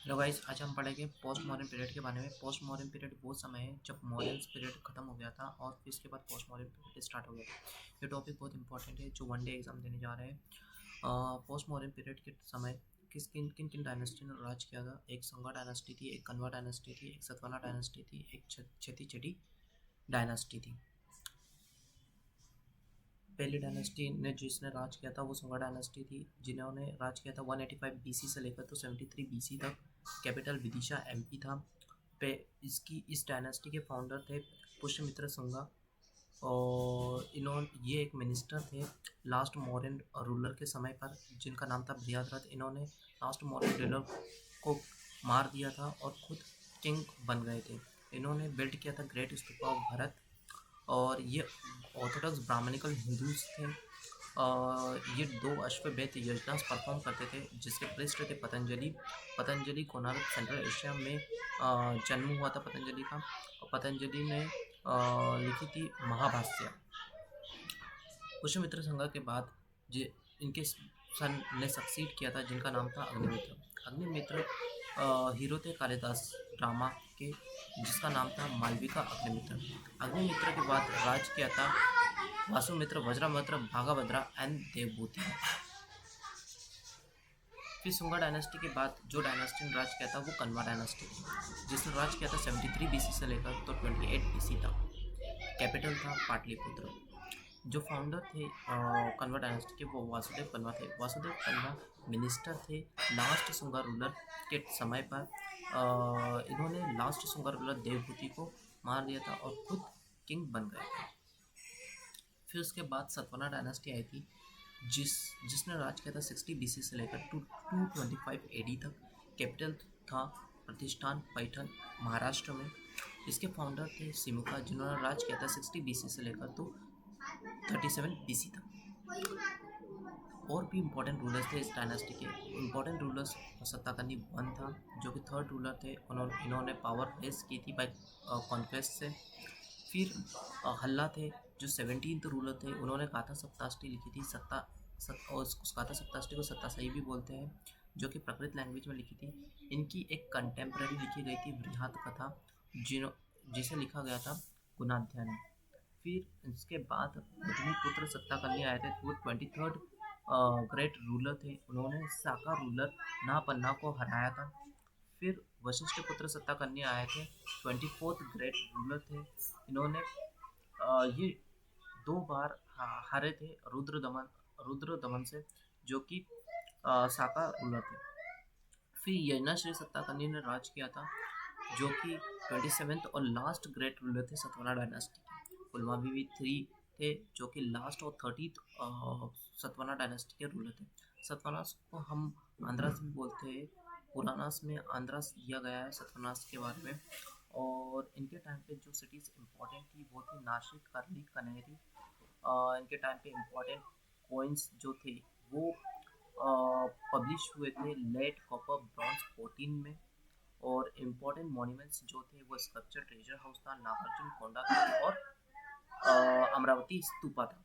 Hello guys, आज हम पढ़ेंगे पोस्ट मॉडर्न पीरियड के बारे में। पोस्ट मॉडर्न पीरियड वो समय है जब मॉडर्न पीरियड खत्म हो गया था और फिर इसके बाद पोस्ट मॉडर्न पीरियड स्टार्ट हो गया था। ये टॉपिक बहुत इंपॉर्टेंट है जो वन डे एग्जाम देने जा रहे हैं। पोस्ट मॉडर्न पीरियड के समय किन किन डायनेस्टी ने राज किया था। एक संगा डायनेस्टी थी, एक कन्वा डायनेस्टी थी, एक सतवाना डायनेस्टी थी, एक छठी डायनेस्टी थी। पहली डायनेस्टी ने जिसने राज किया था वो सुंगा डायनेस्टी थी, जिन्होंने राज किया था 185 बीसी से लेकर तो 73 बीसी तक। कैपिटल विदिशा एमपी था। पे इसकी इस डायनेस्टी के फाउंडर थे पुष्यमित्र सुंगा, और इन्होंने ये एक मिनिस्टर थे लास्ट मौर्यन रूलर के समय पर, जिनका नाम था बृहद्रथ। इन्होंने लास्ट मौर्यन रूलर को मार दिया था और खुद किंग बन गए थे। इन्होंने बिल्ड किया था ग्रेट स्तूपा ऑफ भरत, और ये ऑर्थोडॉक्स ब्राह्मणिकल हिंदूज थे। ये दो अश्वमेध यज्ञ परफॉर्म करते थे, जिसके प्रिस्ट थे पतंजलि। पतंजलि कोणार्क सेंट्रल एशिया में जन्म हुआ था पतंजलि का, और पतंजलि ने लिखी थी महाभाष्य। पुष्यमित्र संघा के बाद इनके सन ने सक्सीड किया था, जिनका नाम था अग्निमित्र। अग्निमित्र हीरो थे कालिदास ड्रामा के, जिसका नाम था मालविका अग्निमित्र। अग्निमित्र के बाद राज किया था वासुमित्र, वज्रमित्र, भागभद्रा एंड देवभूति। फिर सुंगा डायनेस्टी के बाद जो डायनेस्टी ने राज किया था वो कन्वा डायनेस्टी थी, जिसने राज किया था 73 बीसी से लेकर तो 28 बीसी तक। कैपिटल था पाटलिपुत्र। जो फाउंडर थे कन्वा डायनेस्टी के वो वासुदेव कन्वा थे। वासुदेव कन्वा मिनिस्टर थे लास्ट सुंगा रूलर के समय पर। इन्होंने लास्ट सुंगा रूलर देवभूति को मार दिया था और खुद किंग बन गए थे। फिर उसके बाद सतवाना डायनेस्टी आई थी, जिसने राज किया था 60 बीसी से लेकर 225 एडी तक। कैपिटल था प्रतिष्ठान पैठण, महाराष्ट्र में। इसके फाउंडर थे सिमुका, जिन्होंने राज किया था 60 बीसी से लेकर तो 37 बीसी तक। और भी इम्पोर्टेंट रूलर्स थे इस डायनेस्टी के। इम्पोर्टेंट रूलर्स सत्ताकर्णी वन था, जो कि थर्ड रूलर थे। इन्होंने पावर रेस की थी बाय कॉन्क्वेस्ट से। फिर हल्ला थे, जो 17th रूलर थे। उन्होंने गाथा सप्ताष्टी लिखी थी। और उस गाथा सप्ताष्टी को सत्तासई भी बोलते हैं, जो कि प्राकृत लैंग्वेज में लिखी थी। इनकी एक कंटेम्प्रेरी लिखी गई थी बृहत कथा, जिसे लिखा गया था गुणाध्याय ने। फिर इसके बाद पुत्र सत्ताकर्णी आए थे, वो 23rd ग्रेट रूलर थे। उन्होंने साका रूलर नापन्ना को हराया था। फिर वशिष्ठ पुत्र सत्ताकर्णी आए थे, 24th ग्रेट रूलर थे। इन्होंने ये 2 बार हारे थे रुद्र दमन से, जो कि साका रूलर थे। फिर यज्ञश्री सत्ताकर्णी ने राज किया था, जो कि 27th और लास्ट ग्रेट रूलर थे सतवाना डायनेस्टी के। पुलमावी 3 थे, जो कि लास्ट और 30th सतवाना डायनेस्टी के रूलर थे। सतवानास को हम आंध्रास भी बोलते हैं। पुरानास में आंध्रास दिया गया है सतवानास के बारे में। और इनके टाइम पे जो सिटीज़ इम्पोर्टेंट थी वो थी नासिक, करली, कनेरी। इनके टाइम पे इम्पोर्टेंट कॉइन्स जो थे वो पब्लिश हुए थे लेट कॉपर ब्रॉन्ज 14 में। और इम्पोर्टेंट मॉन्यूमेंट्स जो थे वो स्कल्पचर ट्रेजर हाउस था, नागार्जुन कोंडा था, और अमरावती स्तूपा था।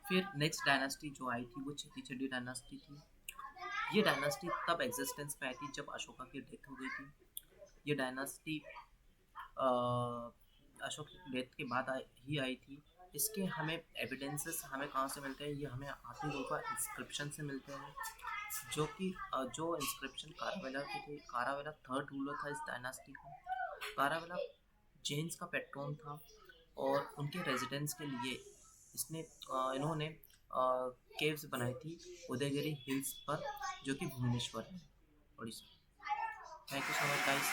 फिर नेक्स्ट डायनेस्टी जो आई थी वो छठी डायनेस्टी थी। ये डायनेस्टी तब एग्जिस्टेंस में आई थी जब अशोका की डेथ हो गई थी। ये डायनेस्टी अशोक की डेथ के बाद ही आई थी। इसके हमें एविडेंसेस हमें कहाँ से मिलते हैं, ये हमें हाथी का इंस्क्रिप्शन से मिलते हैं, जो कि जो इंस्क्रिप्शन कारावेला के थे। कारावेला थर्ड रूलर था इस डायनेस्टी का। कारावेला जेन्स का पेट्रोन था, और उनके रेजिडेंस के लिए इन्होंने केव्स बनाई थी उदयगिरी हिल्स पर, जो कि भुवनेश्वर है, Orissa. Thank you so much guys.